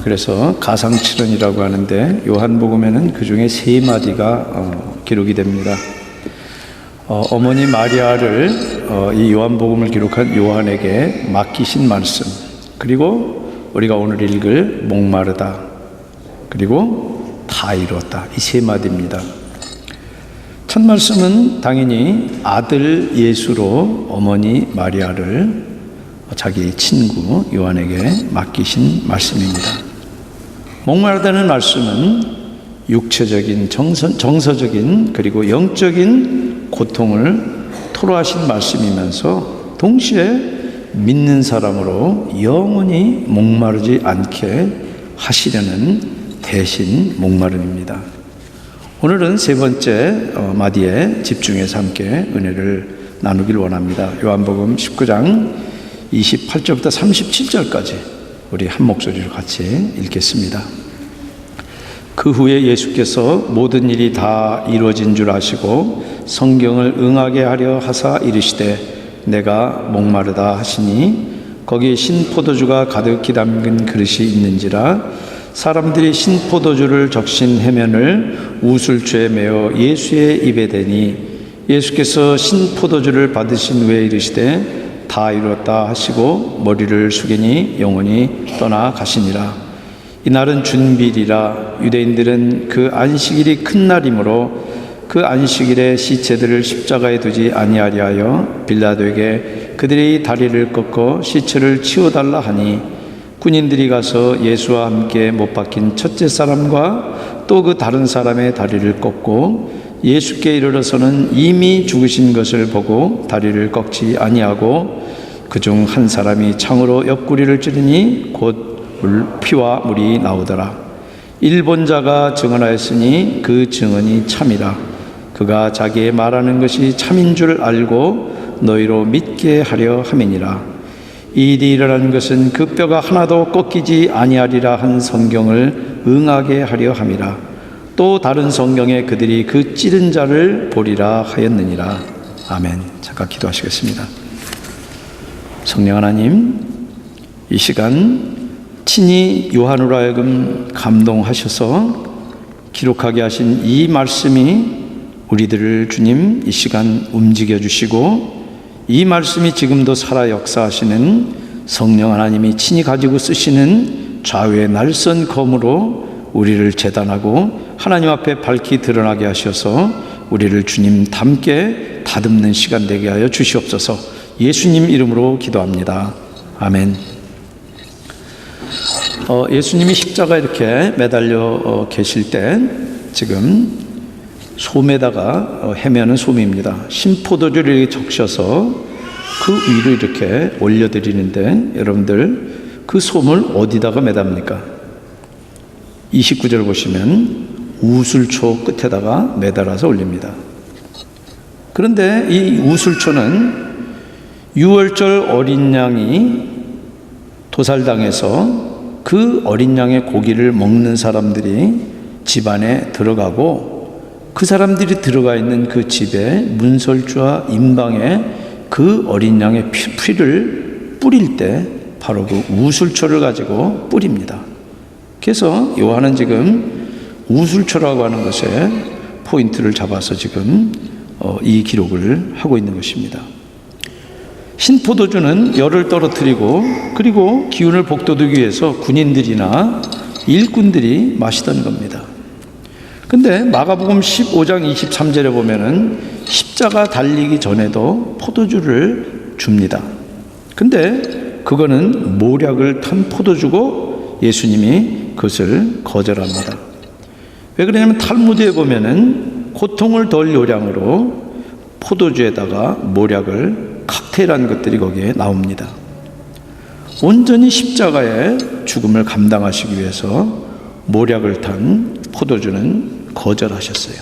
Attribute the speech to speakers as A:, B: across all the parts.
A: 그래서 가상칠언이라고 하는데 요한복음에는 그 중에 3마디가 기록이 됩니다. 어머니 마리아를 이 요한복음을 기록한 요한에게 맡기신 말씀, 그리고 우리가 오늘 읽을 목마르다, 그리고 다 이루었다, 이 3마디입니다. 첫 말씀은 당연히 아들 예수로 어머니 마리아를 자기 친구 요한에게 맡기신 말씀입니다. 목마르다는 말씀은 육체적인 정서적인 그리고 영적인 고통을 토로하신 말씀이면서 동시에 믿는 사람으로 영원히 목마르지 않게 하시려는 대신 목마름입니다. 오늘은 3번째 마디에 집중해서 함께 은혜를 나누길 원합니다. 요한복음 19장 28절부터 37절까지 우리 한 목소리로 같이 읽겠습니다. 그 후에 예수께서 모든 일이 다 이루어진 줄 아시고 성경을 응하게 하려 하사 이르시되 내가 목마르다 하시니 거기에 신포도주가 가득히 담긴 그릇이 있는지라 사람들이 신포도주를 적신 해면을 우슬초에 메어 예수의 입에 대니 예수께서 신포도주를 받으신 후에 이르시되 다 이루었다 하시고 머리를 숙이니 영원히 떠나가시니라. 이날은 준비일이라 유대인들은 그 안식일이 큰 날이므로 그 안식일에 시체들을 십자가에 두지 아니하려 하여 빌라도에게 그들이 다리를 꺾어 시체를 치워달라 하니 군인들이 가서 예수와 함께 못 박힌 첫째 사람과 또 그 다른 사람의 다리를 꺾고 예수께 이르러서는 이미 죽으신 것을 보고 다리를 꺾지 아니하고 그중 한 사람이 창으로 옆구리를 찌르니 곧 피와 물이 나오더라. 일본자가 증언하였으니 그 증언이 참이라. 그가 자기의 말하는 것이 참인 줄 알고 너희로 믿게 하려 함이니라. 이 일이 일어난 것은 그 뼈가 하나도 꺾이지 아니하리라 한 성경을 응하게 하려 함이라. 또 다른 성경에 그들이 그 찌른 자를 보리라 하였느니라. 아멘. 잠깐 기도하시겠습니다. 성령 하나님, 이 시간 친히 요한으로 하여금 감동하셔서 기록하게 하신 이 말씀이 우리들을 주님 이 시간 움직여 주시고 이 말씀이 지금도 살아 역사하시는 성령 하나님이 친히 가지고 쓰시는 좌우의 날선 검으로 우리를 재단하고 하나님 앞에 밝히 드러나게 하셔서 우리를 주님 닮게 다듬는 시간 되게 하여 주시옵소서. 예수님 이름으로 기도합니다. 아멘. 예수님이 십자가에 이렇게 매달려 계실 때 지금 솜에다가 해면은 솜입니다. 신포도주를 이렇게 적셔서 그 위로 이렇게 올려드리는데 여러분들 그 솜을 어디다가 매답니까? 29절 보시면 우슬초 끝에다가 매달아서 올립니다. 그런데 이 우슬초는 유월절 어린 양이 도살당해서 그 어린 양의 고기를 먹는 사람들이 집안에 들어가고 그 사람들이 들어가 있는 그 집에 문설주와 임방에 그 어린 양의 피를 뿌릴 때 바로 그 우슬초를 가지고 뿌립니다. 그래서 요한은 지금 우슬초라고 하는 것에 포인트를 잡아서 지금 이 기록을 하고 있는 것입니다. 신포도주는 열을 떨어뜨리고 그리고 기운을 북돋우기 위해서 군인들이나 일꾼들이 마시던 겁니다. 근데 마가복음 15장 23절에 보면은 십자가 달리기 전에도 포도주를 줍니다. 근데 그거는 모략을 탄 포도주고 예수님이 그것을 거절합니다. 왜 그러냐면 탈무드에 보면은 고통을 덜 요량으로 포도주에다가 모략을 칵테일한 것들이 거기에 나옵니다. 온전히 십자가의 죽음을 감당하시기 위해서 모략을 탄 포도주는 거절하셨어요.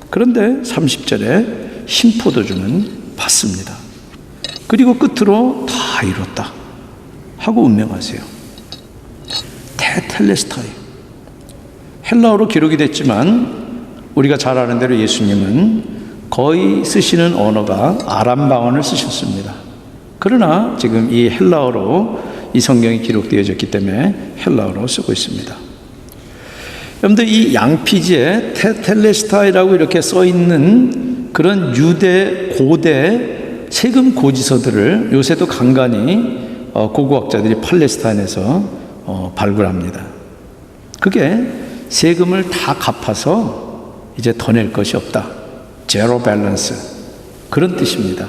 A: 그런데 30절에 신포도주는 받습니다. 그리고 끝으로 다 이뤘다 하고 운명하세요. 테텔레스타이, 헬라어로 기록이 됐지만 우리가 잘 아는 대로 예수님은 거의 쓰시는 언어가 아람 방언을 쓰셨습니다. 그러나 지금 이 헬라어로 이 성경이 기록되어졌기 때문에 헬라어로 쓰고 있습니다. 여러분들, 이 양피지에 텔레스타이라고 이렇게 써 있는 그런 유대 고대 세금 고지서들을 요새도 간간히 고고학자들이 팔레스타인에서 발굴합니다. 그게 세금을 다 갚아서 이제 더 낼 것이 없다, 제로 밸런스, 그런 뜻입니다.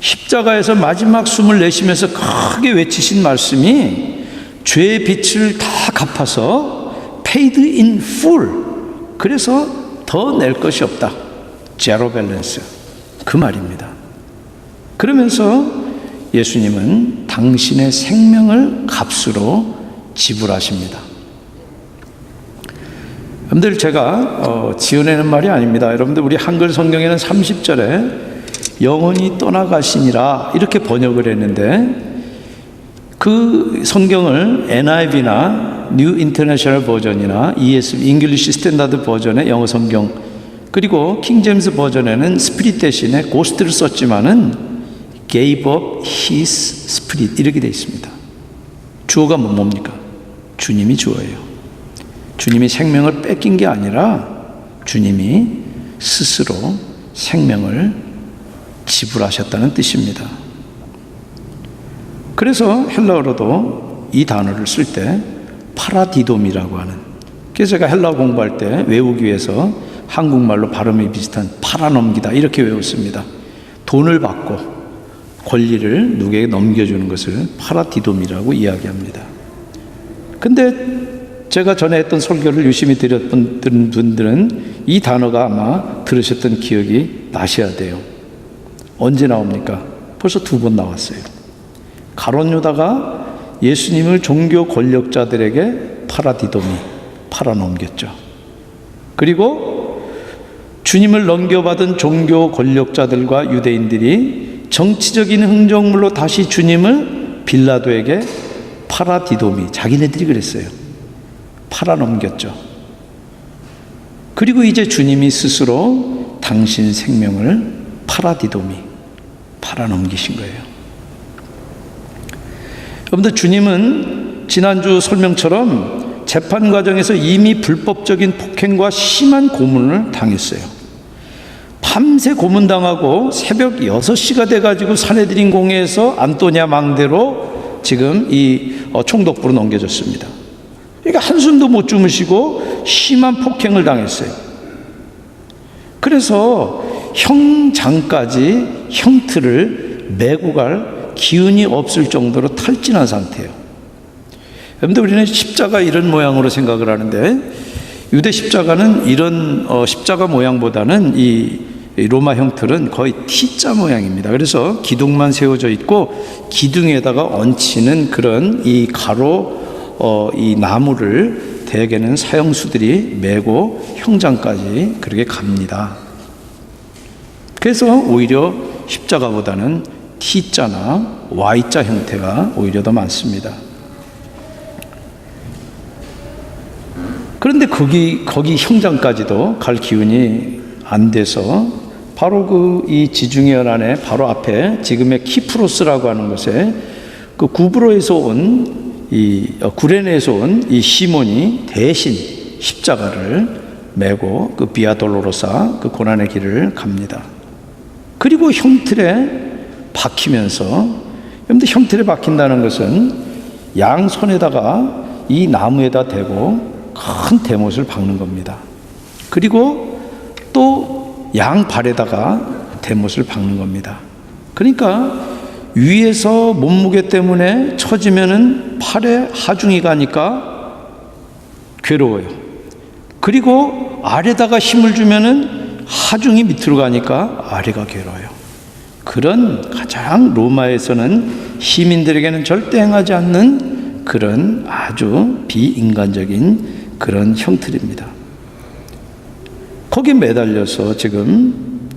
A: 십자가에서 마지막 숨을 내쉬면서 크게 외치신 말씀이 죄의 빚을 다 갚아서 paid in full, 그래서 더 낼 것이 없다, 제로 밸런스, 그 말입니다. 그러면서 예수님은 당신의 생명을 값으로 지불하십니다. 여러분들, 제가 지어내는 말이 아닙니다. 여러분들, 우리 한글 성경에는 30절에 영원히 떠나가시니라 이렇게 번역을 했는데, 그 성경을 NIV나 New International 버전이나 ESV, English Standard 버전의 영어 성경, 그리고 킹 제임스 버전에는 스피릿 대신에 고스트를 썼지만은 gave up his spirit 이렇게 되어 있습니다. 주어가 뭡니까? 주님이 주어예요. 주님이 생명을 뺏긴 게 아니라 주님이 스스로 생명을 지불하셨다는 뜻입니다. 그래서 헬라어로도 이 단어를 쓸 때 파라디돔이라고 하는, 그래서 제가 헬라어 공부할 때 외우기 위해서 한국말로 발음이 비슷한 팔아넘기다 이렇게 외웠습니다. 돈을 받고 권리를 누구에게 넘겨주는 것을 파라디돔이라고 이야기합니다. 근데 제가 전에 했던 설교를 유심히 들었던 분들은 이 단어가 아마 들으셨던 기억이 나셔야 돼요. 언제 나옵니까? 벌써 2번 나왔어요. 가룟 유다가 예수님을 종교 권력자들에게 파라디돔이 팔아넘겼죠. 그리고 주님을 넘겨받은 종교 권력자들과 유대인들이 정치적인 흥정물로 다시 주님을 빌라도에게 파라디돔이, 자기네들이 그랬어요, 팔아넘겼죠. 그리고 이제 주님이 스스로 당신 생명을 파라디돔이 팔아넘기신 거예요. 여러분들, 주님은 지난주 설명처럼 재판 과정에서 이미 불법적인 폭행과 심한 고문을 당했어요. 밤새 고문당하고 새벽 6시가 돼가지고 산헤드린 공회에서 안토니아 망대로 지금 이 총독부로 넘겨졌습니다. 그러니까 한숨도 못 주무시고 심한 폭행을 당했어요. 그래서 형장까지 형틀을 메고 갈 기운이 없을 정도로 탈진한 상태예요. 여러분들, 우리는 십자가 이런 모양으로 생각을 하는데, 유대 십자가는 이런 십자가 모양보다는 이 로마 형틀은 거의 T자 모양입니다. 그래서 기둥만 세워져 있고 기둥에다가 얹히는 그런 이 가로 이 나무를 대개는 사형수들이 메고 형장까지 그렇게 갑니다. 그래서 오히려 십자가보다는 T자나 Y자 형태가 오히려 더 많습니다. 그런데 거기 형장까지도 갈 기운이 안 돼서 바로 이 지중해연 안에 바로 앞에 지금의 키프로스라고 하는 곳에 그 구브로에서 온 이 구레네에서 온 이 시몬이 대신 십자가를 메고 그 비아돌로로사, 그 고난의 길을 갑니다. 그리고 형틀에 박히면서, 여러분들, 형틀에 박힌다는 것은 양손에다가 이 나무에다 대고 큰 대못을 박는 겁니다. 그리고 또 양발에다가 대못을 박는 겁니다. 그러니까 위에서 몸무게 때문에 처지면은 팔에 하중이 가니까 괴로워요. 그리고 아래다가 힘을 주면은 하중이 밑으로 가니까 아래가 괴로워요. 그런 가장 로마에서는 시민들에게는 절대 행하지 않는 그런 아주 비인간적인 그런 형틀입니다. 거기에 매달려서 지금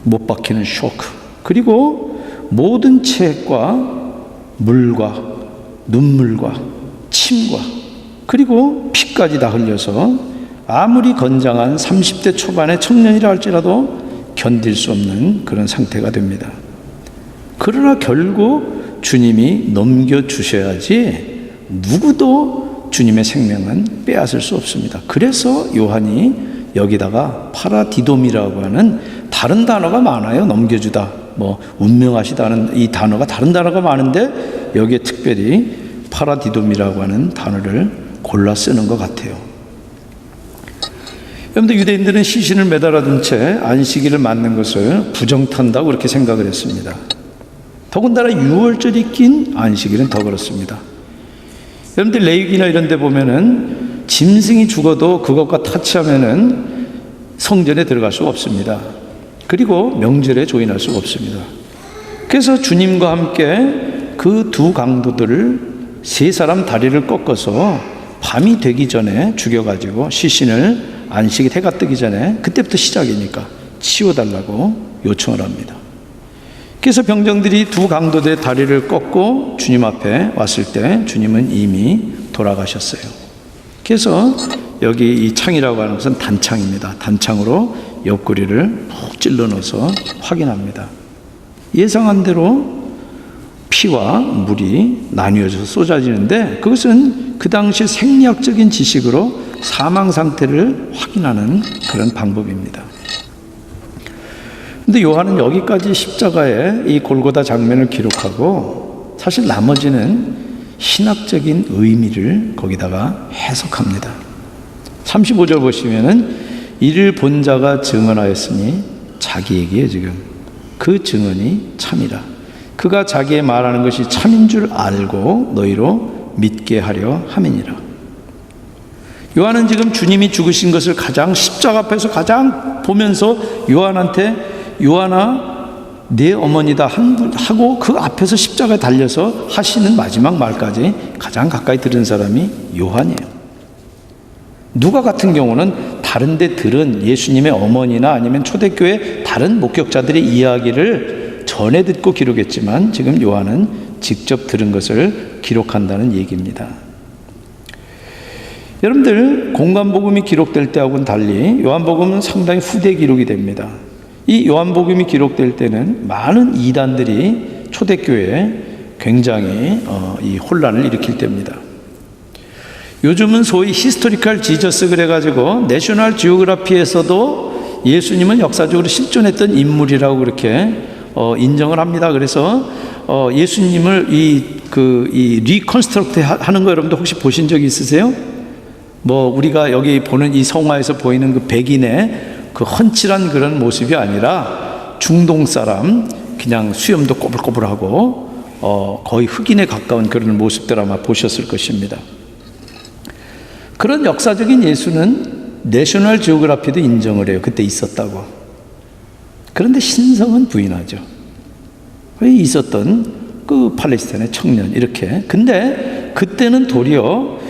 A: 못 박히는 쇼크, 그리고 모든 체액과 물과 눈물과 침과 그리고 피까지 다 흘려서 아무리 건장한 30대 초반의 청년이라 할지라도 견딜 수 없는 그런 상태가 됩니다. 그러나 결국 주님이 넘겨주셔야지 누구도 주님의 생명은 빼앗을 수 없습니다. 그래서 요한이 여기다가 파라디돔이라고 하는 다른 단어가 많아요. 넘겨주다, 운명하시다는 이 단어가 다른 단어가 많은데 여기에 특별히 파라디돔이라고 하는 단어를 골라 쓰는 것 같아요. 여러분들, 유대인들은 시신을 매달아둔 채 안식일을 맞는 것을 부정탄다고 그렇게 생각을 했습니다. 더군다나 6월절이 낀 안식일은 더 그렇습니다. 여러분들, 레위기나 이런 데 보면은 짐승이 죽어도 그것과 타치하면은 성전에 들어갈 수가 없습니다. 그리고 명절에 조인할 수가 없습니다. 그래서 주님과 함께 그 두 강도들을 세 사람 다리를 꺾어서 밤이 되기 전에 죽여가지고 시신을 안식일 해가 뜨기 전에, 그때부터 시작이니까 치워달라고 요청을 합니다. 그래서 병정들이 두 강도들의 다리를 꺾고 주님 앞에 왔을 때 주님은 이미 돌아가셨어요. 그래서 여기 이 창이라고 하는 것은 단창입니다. 단창으로 옆구리를 푹 찔러 넣어서 확인합니다. 예상한 대로 피와 물이 나뉘어져서 쏟아지는데, 그것은 그 당시 생리학적인 지식으로 사망 상태를 확인하는 그런 방법입니다. 근데 요한은 여기까지 십자가의 이 골고다 장면을 기록하고 사실 나머지는 신학적인 의미를 거기다가 해석합니다. 35절 보시면은 이를 본 자가 증언하였으니, 자기 얘기예요 지금. 그 증언이 참이라. 그가 자기의 말하는 것이 참인 줄 알고 너희로 믿게 하려 함이니라. 요한은 지금 주님이 죽으신 것을 가장 십자가 앞에서 가장 보면서 요한한테, 요한아 내 어머니다 하고 그 앞에서 십자가에 달려서 하시는 마지막 말까지 가장 가까이 들은 사람이 요한이에요. 누가 같은 경우는 다른 데 들은 예수님의 어머니나 아니면 초대교회 다른 목격자들의 이야기를 전에 듣고 기록했지만, 지금 요한은 직접 들은 것을 기록한다는 얘기입니다. 여러분들, 공관복음이 기록될 때하고는 달리 요한복음은 상당히 후대 기록이 됩니다. 이 요한복음이 기록될 때는 많은 이단들이 초대교회에 굉장히 이 혼란을 일으킬 때입니다. 요즘은 소위 히스토리컬 지저스 그래가지고 내셔널 지오그래피에서도 예수님은 역사적으로 실존했던 인물이라고 그렇게 인정을 합니다. 그래서 예수님을 이 리컨스트럭트 하는 거 여러분들 혹시 보신 적이 있으세요? 우리가 여기 보는 이 성화에서 보이는 그 백인의 그 훤칠한 그런 모습이 아니라 중동 사람, 그냥 수염도 꼬불꼬불하고 거의 흑인에 가까운 그런 모습들 아마 보셨을 것입니다. 그런 역사적인 예수는 내셔널 지오그래피도 인정을 해요. 그때 있었다고. 그런데 신성은 부인하죠. 왜 있었던 그 팔레스타인의 청년 이렇게. 근데 그때는 도리어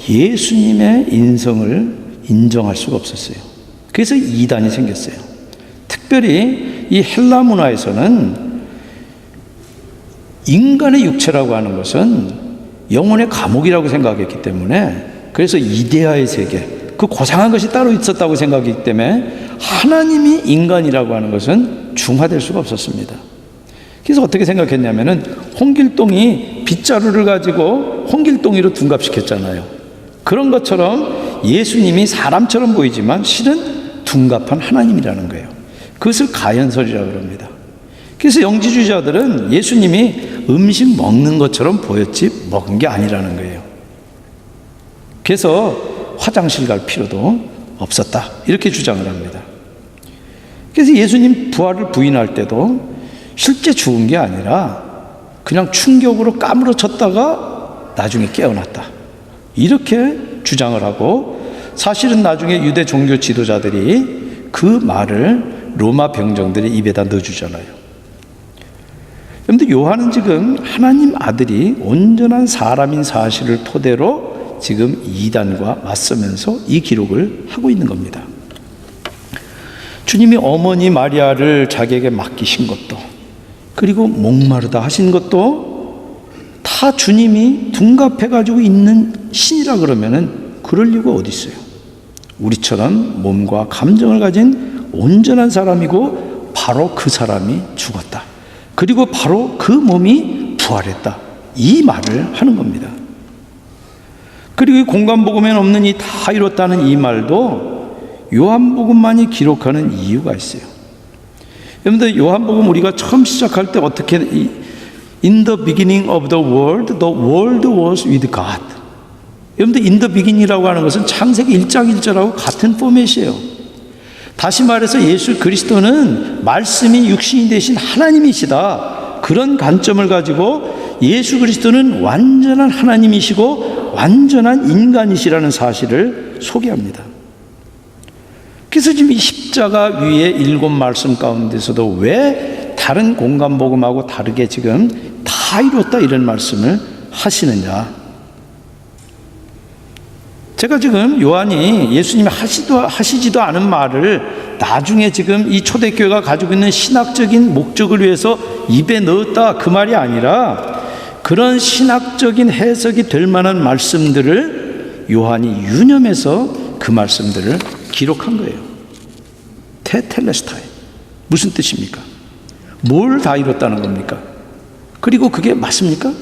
A: 예수님의 인성을 인정할 수가 없었어요. 그래서 이단이 생겼어요. 특별히 이 헬라 문화에서는 인간의 육체라고 하는 것은 영혼의 감옥이라고 생각했기 때문에, 그래서 이데아의 세계, 그 고상한 것이 따로 있었다고 생각했기 때문에 하나님이 인간이라고 하는 것은 중화될 수가 없었습니다. 그래서 어떻게 생각했냐면은 홍길동이 빗자루를 가지고 홍길동이로 둔갑시켰잖아요. 그런 것처럼 예수님이 사람처럼 보이지만 실은 둔갑한 하나님이라는 거예요. 그것을 가연설이라고 합니다. 그래서 영지주의자들은 예수님이 음식 먹는 것처럼 보였지 먹은 게 아니라는 거예요. 그래서 화장실 갈 필요도 없었다, 이렇게 주장을 합니다. 그래서 예수님 부활을 부인할 때도 실제 죽은 게 아니라 그냥 충격으로 까무러쳤다가 나중에 깨어났다, 이렇게 주장을 하고, 사실은 나중에 유대 종교 지도자들이 그 말을 로마 병정들의 입에다 넣어주잖아요. 그런데 요한은 지금 하나님 아들이 온전한 사람인 사실을 토대로 지금 이단과 맞서면서 이 기록을 하고 있는 겁니다. 주님이 어머니 마리아를 자기에게 맡기신 것도, 그리고 목마르다 하신 것도 다 주님이 둔갑해가지고 있는 신이라 그러면은 그럴 리가 어디 있어요. 우리처럼 몸과 감정을 가진 온전한 사람이고 바로 그 사람이 죽었다. 그리고 바로 그 몸이 부활했다. 이 말을 하는 겁니다. 그리고 이 공관복음에는 없는 이 다 이뤘다는 이 말도 요한복음만이 기록하는 이유가 있어요. 여러분들 요한복음 우리가 처음 시작할 때 어떻게 In the beginning of the world was with God. 여러분들 in the beginning이라고 하는 것은 창세기 1장 1절하고 같은 포맷이에요. 다시 말해서 예수 그리스도는 말씀이 육신이 되신 하나님이시다. 그런 관점을 가지고 예수 그리스도는 완전한 하나님이시고 완전한 인간이시라는 사실을 소개합니다. 그래서 지금 이 십자가 위에 7 말씀 가운데서도 왜 다른 공관복음하고 다르게 지금 다 이뤘다 이런 말씀을 하시느냐. 제가 지금 요한이 예수님이 하시지도 않은 말을 나중에 지금 이 초대교회가 가지고 있는 신학적인 목적을 위해서 입에 넣었다 그 말이 아니라 그런 신학적인 해석이 될 만한 말씀들을 요한이 유념해서 그 말씀들을 기록한 거예요. 테텔레스타이. 무슨 뜻입니까? 뭘 다 이뤘다는 겁니까? 그리고 그게 맞습니까?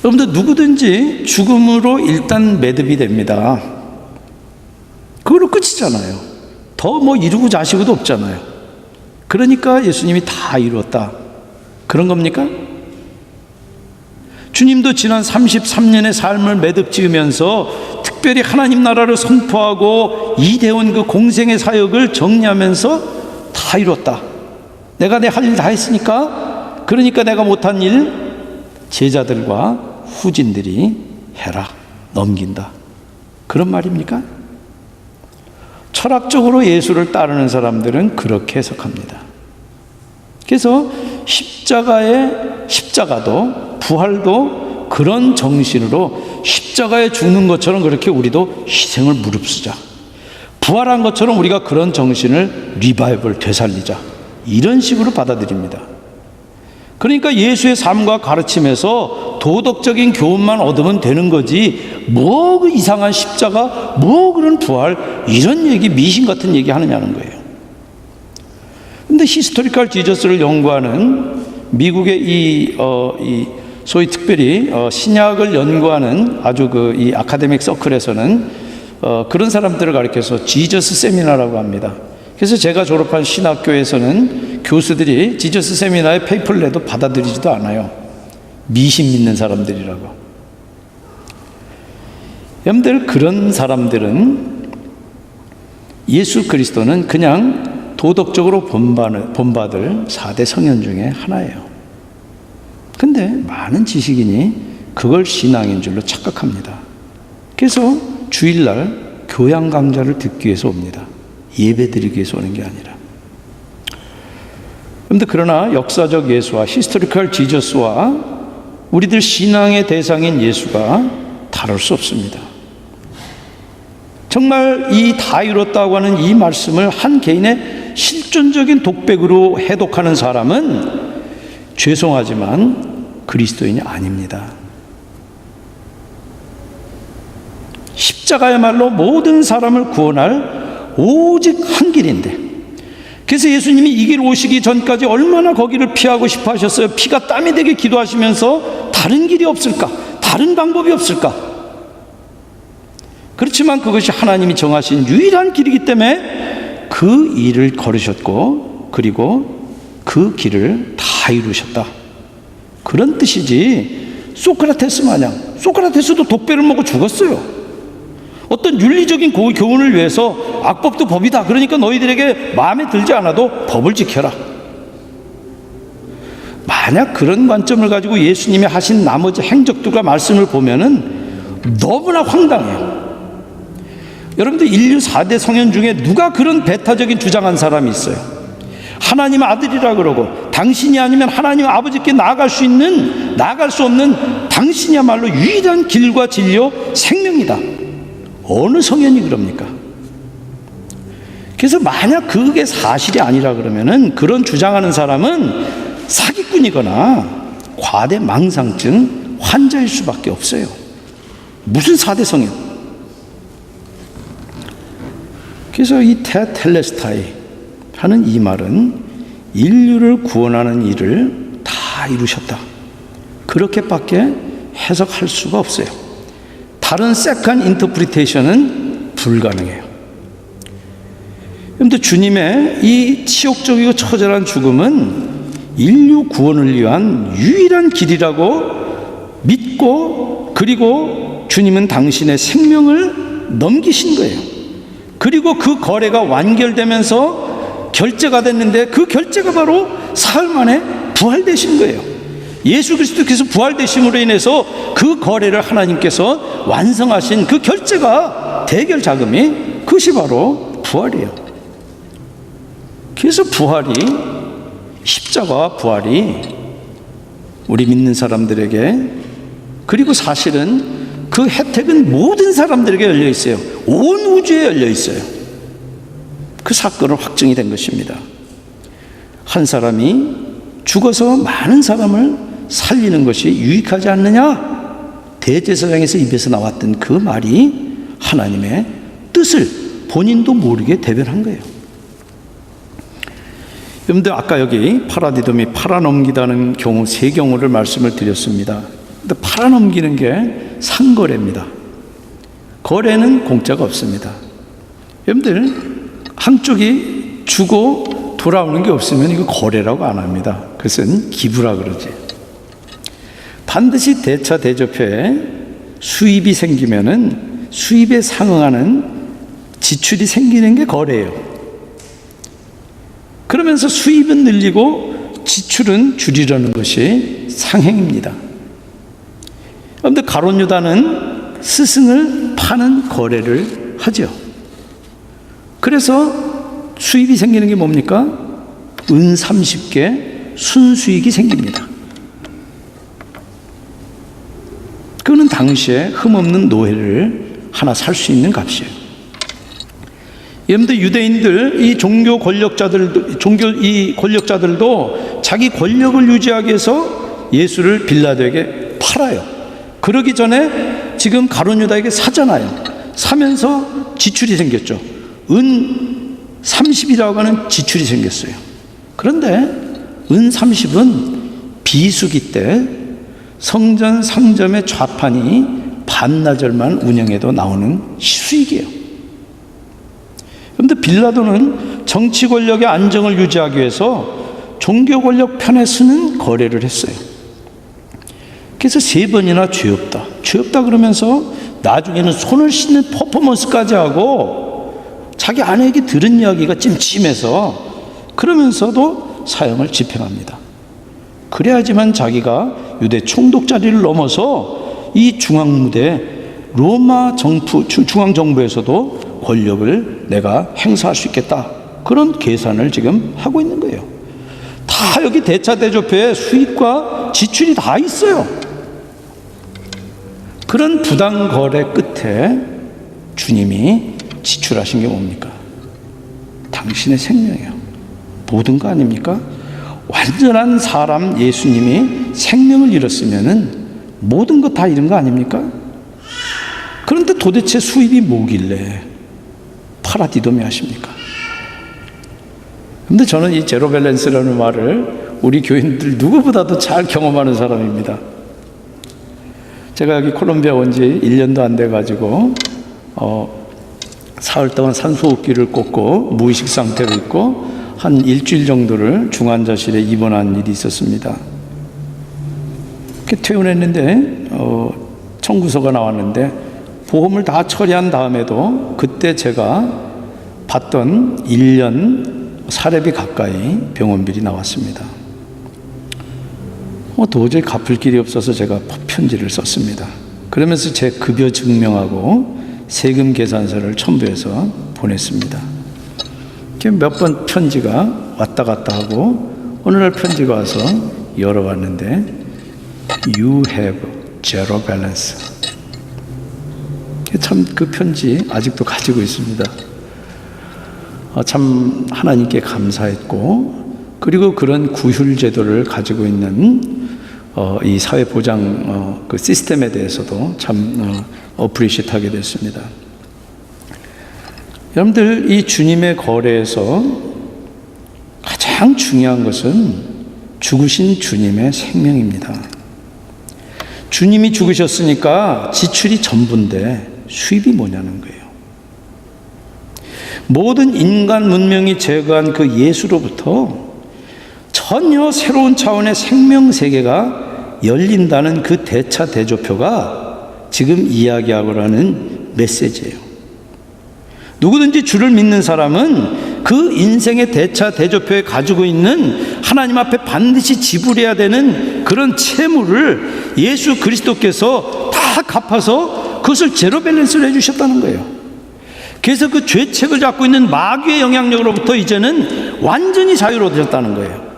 A: 여러분들 누구든지 죽음으로 일단 매듭이 됩니다. 그걸로 끝이잖아요. 더 뭐 이루고 자시고도 없잖아요. 그러니까 예수님이 다 이루었다. 그런 겁니까? 주님도 지난 33년의 삶을 매듭 지으면서 특별히 하나님 나라를 선포하고 이대원 그 공생의 사역을 정리하면서 다 이뤘다. 내가 내 할 일 다 했으니까 그러니까 내가 못한 일 제자들과 후진들이 해라. 넘긴다. 그런 말입니까? 철학적으로 예수를 따르는 사람들은 그렇게 해석합니다. 그래서 십자가도 부활도 그런 정신으로 십자가에 죽는 것처럼 그렇게 우리도 희생을 무릅쓰자. 부활한 것처럼 우리가 그런 정신을 리바이벌 되살리자. 이런 식으로 받아들입니다. 그러니까 예수의 삶과 가르침에서 도덕적인 교훈만 얻으면 되는 거지 뭐 그 이상한 십자가 뭐 그런 부활 이런 얘기 미신 같은 얘기 하느냐는 거예요. 근데 히스토리컬 지저스를 연구하는 미국의 이 소위 특별히 신약을 연구하는 아주 이 아카데믹 서클에서는 그런 사람들을 가리켜서 지저스 세미나라고 합니다. 그래서 제가 졸업한 신학교에서는 교수들이 지저스 세미나에 페이퍼를 내도 받아들이지도 않아요. 미신 믿는 사람들이라고. 여러분들 그런 사람들은 예수 그리스도는 그냥 도덕적으로 본받을 4대 성현 중에 하나예요. 근데 많은 지식인이 그걸 신앙인 줄로 착각합니다. 그래서 주일날 교양 강좌를 듣기 위해서 옵니다. 예배 드리기 위해서 오는 게 아니라. 그런데 그러나 역사적 예수와 히스토리컬 지저스와 우리들 신앙의 대상인 예수가 다를 수 없습니다. 정말 이 다 이뤘다고 하는 이 말씀을 한 개인의 실존적인 독백으로 해독하는 사람은 죄송하지만 그리스도인이 아닙니다. 십자가야말로 모든 사람을 구원할 오직 한 길인데, 그래서 예수님이 이 길 오시기 전까지 얼마나 거기를 피하고 싶어 하셨어요. 피가 땀이 되게 기도하시면서 다른 길이 없을까? 다른 방법이 없을까? 그렇지만 그것이 하나님이 정하신 유일한 길이기 때문에 그 일을 걸으셨고 그리고 그 길을 다 이루셨다. 그런 뜻이지 소크라테스 마냥. 소크라테스도 독배를 먹고 죽었어요. 어떤 윤리적인 교훈을 위해서 악법도 법이다. 그러니까 너희들에게 마음에 들지 않아도 법을 지켜라. 만약 그런 관점을 가지고 예수님이 하신 나머지 행적들과 말씀을 보면은 너무나 황당해요. 여러분들 인류 4대 성현 중에 누가 그런 배타적인 주장한 사람이 있어요? 하나님 아들이라 그러고 당신이 아니면 하나님 아버지께 나아갈 수 없는 당신이야말로 유일한 길과 진리요 생명이다. 어느 성현이 그럽니까? 그래서 만약 그게 사실이 아니라 그러면은 그런 주장하는 사람은 사기꾼이거나 과대 망상증 환자일 수밖에 없어요. 무슨 4대 성현? 그래서 이 테텔레스타이 하는 이 말은 인류를 구원하는 일을 다 다 이루셨다. 그렇게밖에 해석할 수가 없어요. 다른 세컨 인터프리테이션은 불가능해요. 그런데 주님의 이 치욕적이고 처절한 죽음은 인류 구원을 위한 유일한 길이라고 믿고, 그리고 주님은 당신의 생명을 넘기신 거예요. 그리고 그 거래가 완결되면서 결제가 됐는데, 그 결제가 바로 사흘 만에 부활되신 거예요. 예수 그리스도께서 부활되심으로 인해서 그 거래를 하나님께서 완성하신 그 결제가, 대결 자금이, 그것이 바로 부활이에요. 그래서 부활이, 십자가와 부활이 우리 믿는 사람들에게, 그리고 사실은 그 혜택은 모든 사람들에게 열려 있어요. 온 우주에 열려 있어요. 그 사건은 확증이 된 것입니다. 한 사람이 죽어서 많은 사람을 살리는 것이 유익하지 않느냐? 대제사장에서 입에서 나왔던 그 말이 하나님의 뜻을 본인도 모르게 대변한 거예요. 여러분들, 아까 여기 파라디돔이 팔아넘기다는 경우, 세 경우를 말씀을 드렸습니다. 근데 팔아넘기는 게 상거래입니다. 거래는 공짜가 없습니다. 여러분들, 한쪽이 주고 돌아오는 게 없으면 이거 거래라고 안 합니다. 그것은 기부라 그러지. 반드시 대차 대조표에 수입이 생기면은 수입에 상응하는 지출이 생기는 게 거래예요. 그러면서 수입은 늘리고 지출은 줄이려는 것이 상행입니다. 그런데 가룟 유다는 스승을 파는 거래를 하죠. 그래서 수입이 생기는 게 뭡니까? 은 30개 순수익이 생깁니다. 그거는 당시에 흠없는 노예를 하나 살 수 있는 값이에요. 여러분들, 유대인들, 이 종교 권력자들도 자기 권력을 유지하기 위해서 예수를 빌라도에게 팔아요. 그러기 전에 지금 가룟 유다에게 사잖아요. 사면서 지출이 생겼죠. 은 30이라고 하는 지출이 생겼어요. 그런데 은 30은 비수기 때 성전 상점의 좌판이 반나절만 운영해도 나오는 수익이에요. 그런데 빌라도는 정치 권력의 안정을 유지하기 위해서 종교 권력 편에 쓰는 거래를 했어요. 그래서 3번이나 죄 없다 그러면서 나중에는 손을 씻는 퍼포먼스까지 하고 자기 아내에게 들은 이야기가 찜찜해서 그러면서도 사형을 집행합니다. 그래야지만 자기가 유대 총독 자리를 넘어서 이 중앙무대 로마 중앙정부에서도 권력을 내가 행사할 수 있겠다, 그런 계산을 지금 하고 있는 거예요. 다 여기 대차대조표에 수입과 지출이 다 있어요. 그런 부당 거래 끝에 주님이 지출하신 게 뭡니까? 당신의 생명이에요. 모든 거 아닙니까? 완전한 사람 예수님이 생명을 잃었으면은 모든 거 다 잃은 거 아닙니까? 그런데 도대체 수입이 뭐길래 파라디돔이 하십니까? 근데 저는 이 제로 밸런스라는 말을 우리 교인들 누구보다도 잘 경험하는 사람입니다. 제가 여기 콜롬비아 온 지 1년도 안 돼가지고 사흘 동안 산소호흡기를 꽂고 무의식 상태로 있고 한 일주일 정도를 중환자실에 입원한 일이 있었습니다. 퇴원했는데 청구서가 나왔는데 보험을 다 처리한 다음에도 그때 제가 받던 1년 사례비 가까이 병원비리 나왔습니다. 도저히 갚을 길이 없어서 제가 편지를 썼습니다. 그러면서 제 급여 증명하고 세금 계산서를 첨부해서 보냈습니다. 몇 번 편지가 왔다 갔다 하고 어느 날 편지가 와서 열어봤는데 You have zero balance. 참 그 편지 아직도 가지고 있습니다. 참 하나님께 감사했고, 그리고 그런 구휼 제도를 가지고 있는 이 사회보장 그 시스템에 대해서도 참 어프리시트하게 됐습니다. 여러분들, 이 주님의 거래에서 가장 중요한 것은 죽으신 주님의 생명입니다. 주님이 죽으셨으니까 지출이 전부인데 수입이 뭐냐는 거예요. 모든 인간 문명이 제거한 그 예수로부터 전혀 새로운 차원의 생명 세계가 열린다는 그 대차 대조표가 지금 이야기하고 하는 메시지예요. 누구든지 주를 믿는 사람은 그 인생의 대차 대조표에 가지고 있는 하나님 앞에 반드시 지불해야 되는 그런 채무를 예수 그리스도께서 다 갚아서 그것을 제로 밸런스를 해주셨다는 거예요. 그래서 그 죄책을 갖고 있는 마귀의 영향력으로부터 이제는 완전히 자유로워졌다는 거예요.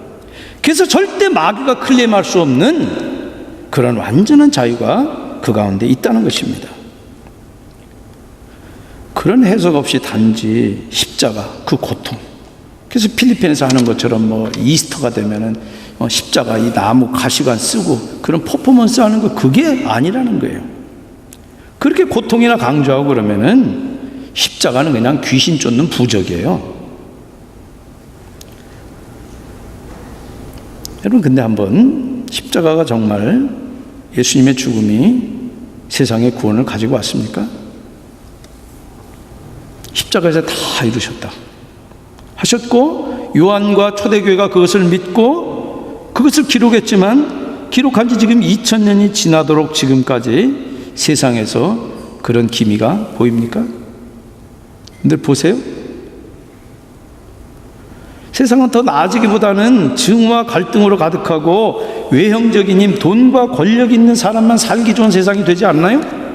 A: 그래서 절대 마귀가 클레임할 수 없는 그런 완전한 자유가 그 가운데 있다는 것입니다. 그런 해석 없이 단지 십자가, 그 고통. 그래서 필리핀에서 하는 것처럼 뭐 이스터가 되면은 십자가 이 나무 가시관 쓰고 그런 퍼포먼스 하는 거 그게 아니라는 거예요. 그렇게 고통이나 강조하고 그러면은 십자가는 그냥 귀신 쫓는 부적이에요. 여러분, 근데 한번 십자가가 정말 예수님의 죽음이 세상의 구원을 가지고 왔습니까? 십자가에서 다 이루셨다 하셨고, 요한과 초대교회가 그것을 믿고 그것을 기록했지만 기록한 지 지금 2000년이 지나도록 지금까지 세상에서 그런 기미가 보입니까? 근데 보세요. 세상은 더 나아지기보다는 증오와 갈등으로 가득하고 외형적인 힘, 돈과 권력 있는 사람만 살기 좋은 세상이 되지 않나요?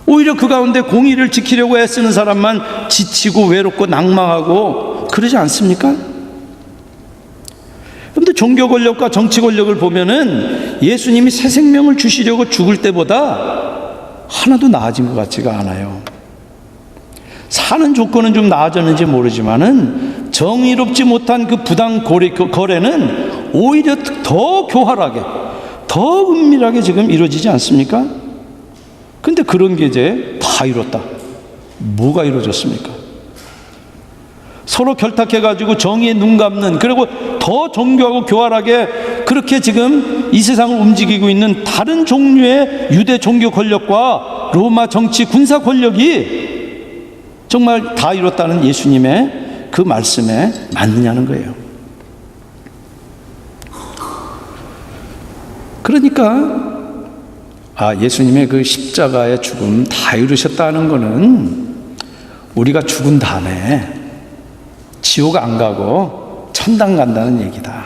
A: 오히려 그 가운데 공의를 지키려고 애쓰는 사람만 지치고 외롭고 낭망하고 그러지 않습니까? 그런데 종교 권력과 정치 권력을 보면은 예수님이 새 생명을 주시려고 죽을 때보다 하나도 나아진 것 같지가 않아요. 사는 조건은 좀 나아졌는지 모르지만은 정의롭지 못한 그 부당 거래는 오히려 더 교활하게, 더 은밀하게 지금 이루어지지 않습니까? 근데 그런 게 이제 다 이뤘다. 뭐가 이루어졌습니까? 서로 결탁해가지고 정의에 눈 감는, 그리고 더 정교하고 교활하게 그렇게 지금 이 세상을 움직이고 있는 다른 종류의 유대 종교 권력과 로마 정치 군사 권력이 정말 다 이뤘다는 예수님의 그 말씀에 맞느냐는 거예요. 그러니까 예수님의 그 십자가의 죽음 다 이루셨다는 것은 우리가 죽은 다음에 지옥 안 가고 천당 간다는 얘기다.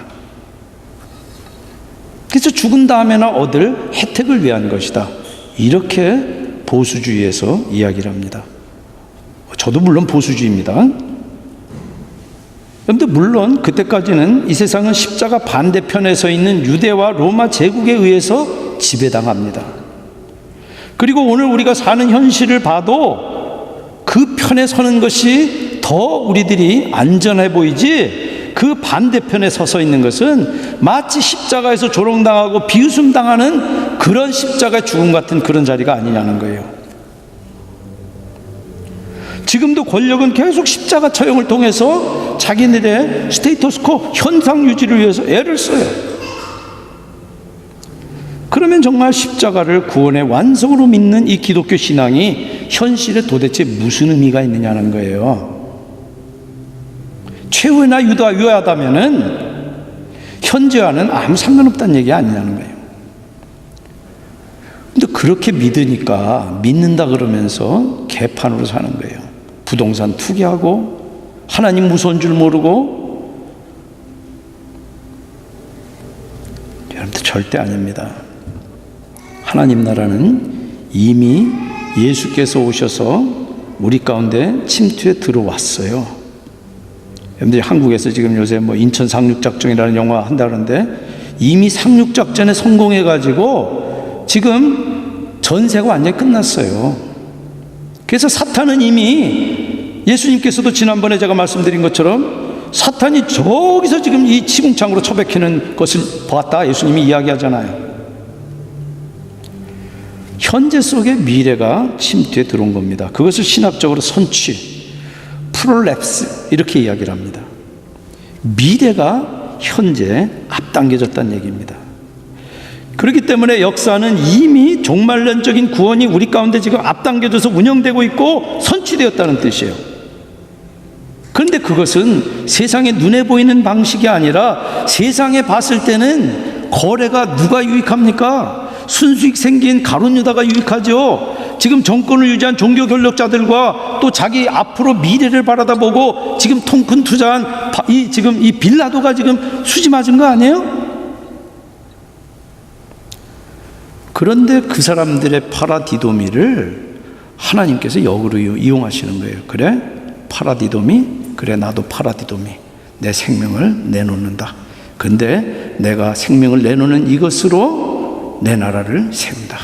A: 그래서 죽은 다음에나 얻을 혜택을 위한 것이다. 이렇게 보수주의에서 이야기를 합니다. 저도 물론 보수주의입니다. 그런데 물론 그때까지는 이 세상은 십자가 반대편에 서 있는 유대와 로마 제국에 의해서 지배당합니다. 그리고 오늘 우리가 사는 현실을 봐도 그 편에 서는 것이 더 우리들이 안전해 보이지, 그 반대편에 서서 있는 것은 마치 십자가에서 조롱당하고 비웃음당하는 그런 십자가의 죽음 같은 그런 자리가 아니냐는 거예요. 지금도 권력은 계속 십자가 처형을 통해서 자기네들의 스테이터스코 현상 유지를 위해서 애를 써요. 그러면 정말 십자가를 구원의 완성으로 믿는 이 기독교 신앙이 현실에 도대체 무슨 의미가 있느냐는 거예요. 최후나 유효하다면은 현재와는 아무 상관없다는 얘기 아니냐는 거예요. 근데 그렇게 믿으니까 믿는다 그러면서 개판으로 사는 거예요. 부동산 투기하고 하나님 무서운 줄 모르고. 여러분들 절대 아닙니다. 하나님 나라는 이미 예수께서 오셔서 우리 가운데 침투에 들어왔어요. 여러분들이 한국에서 지금 요새 뭐 인천 상륙작전이라는 영화 한다는데 이미 상륙작전에 성공해가지고 지금 전세가 완전히 끝났어요. 그래서 사탄은 이미, 예수님께서도 지난번에 제가 말씀드린 것처럼 사탄이 저기서 지금 이 치궁창으로 처박히는 것을 보았다 예수님이 이야기하잖아요. 현재 속에 미래가 침투에 들어온 겁니다. 그것을 신학적으로 선취, 프롤랩스 이렇게 이야기를 합니다. 미래가 현재 앞당겨졌다는 얘기입니다. 그렇기 때문에 역사는 이미 종말론적인 구원이 우리 가운데 지금 앞당겨져서 운영되고 있고 선취되었다는 뜻이에요. 그런데 그것은 세상의 눈에 보이는 방식이 아니라 세상에 봤을 때는 거래가 누가 유익합니까? 순수익 생긴 가룟 유다가 유익하죠. 지금 정권을 유지한 종교 권력자들과 또 자기 앞으로 미래를 바라다보고 지금 통 큰 투자한 지금 이 빌라도가 지금 수지 맞은 거 아니에요? 그런데 그 사람들의 파라디도미를 하나님께서 역으로 이용하시는 거예요. 그래? 파라디도미? 그래, 나도 파라디도미. 내 생명을 내놓는다. 근데 내가 생명을 내놓는 이것으로 내 나라를 세운다.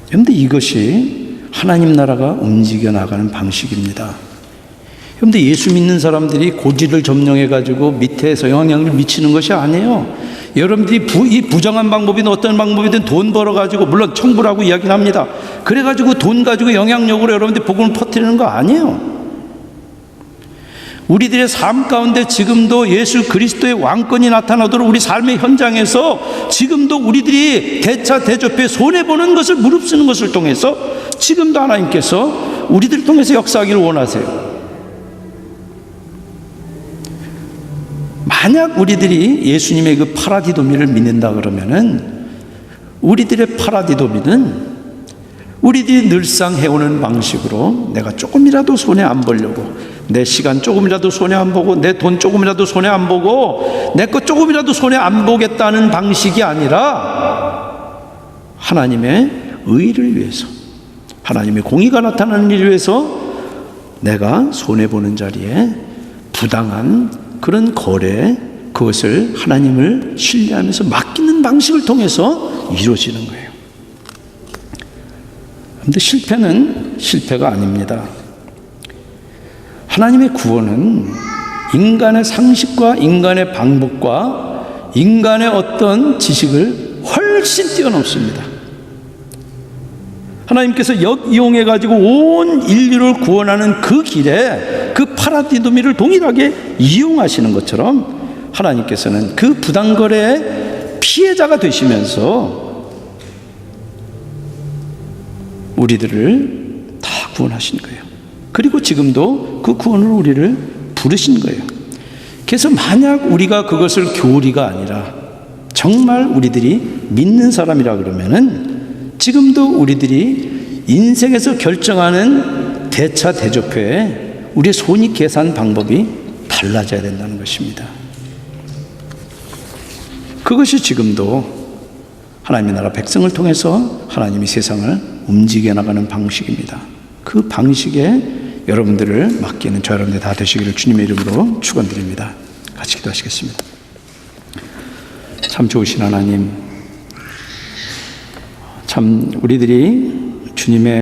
A: 그런데 이것이 하나님 나라가 움직여 나가는 방식입니다. 그런데 예수 믿는 사람들이 고지를 점령해가지고 밑에서 영향력을 미치는 것이 아니에요. 여러분들이 이 부정한 방법이든 어떤 방법이든 돈 벌어가지고, 물론 청부라고 이야기를 합니다. 그래가지고 돈 가지고 영향력으로 여러분들이 복음을 퍼뜨리는 거 아니에요. 우리들의 삶 가운데 지금도 예수 그리스도의 왕권이 나타나도록 우리 삶의 현장에서 지금도 우리들이 대차 대조표에 손해보는 것을 무릅쓰는 것을 통해서 지금도 하나님께서 우리들을 통해서 역사하기를 원하세요. 만약 우리들이 예수님의 그 파라디도미를 믿는다 그러면은 우리들의 파라디도미는 우리들이 늘상 해오는 방식으로 내가 조금이라도 손해 안 보려고, 내 시간 조금이라도 손해 안 보고, 내 돈 조금이라도 손해 안 보고, 내 것 조금이라도 손해 안 보겠다는 방식이 아니라 하나님의 의를 위해서, 하나님의 공의가 나타나는 일을 위해서 내가 손해보는 자리에 부당한 그런 거래, 그것을 하나님을 신뢰하면서 맡기는 방식을 통해서 이루어지는 거예요. 그런데 실패는 실패가 아닙니다. 하나님의 구원은 인간의 상식과 인간의 방법과 인간의 어떤 지식을 훨씬 뛰어넘습니다. 하나님께서 역이용해가지고 온 인류를 구원하는 그 길에 그 파라디도미를 동일하게 이용하시는 것처럼 하나님께서는 그 부당거래의 피해자가 되시면서 우리들을 다 구원하신 거예요. 그리고 지금도 그 구원으로 우리를 부르신 거예요. 그래서 만약 우리가 그것을 교리가 아니라 정말 우리들이 믿는 사람이라 그러면은 지금도 우리들이 인생에서 결정하는 대차 대조표에 우리의 손익 계산 방법이 달라져야 된다는 것입니다. 그것이 지금도 하나님의 나라 백성을 통해서 하나님이 세상을 움직여 나가는 방식입니다. 그 방식에 여러분들을 맡기는 저 여러분들 다 되시기를 주님의 이름으로 축원드립니다. 같이 기도하시겠습니다. 참 좋으신 하나님, 참 우리들이 주님의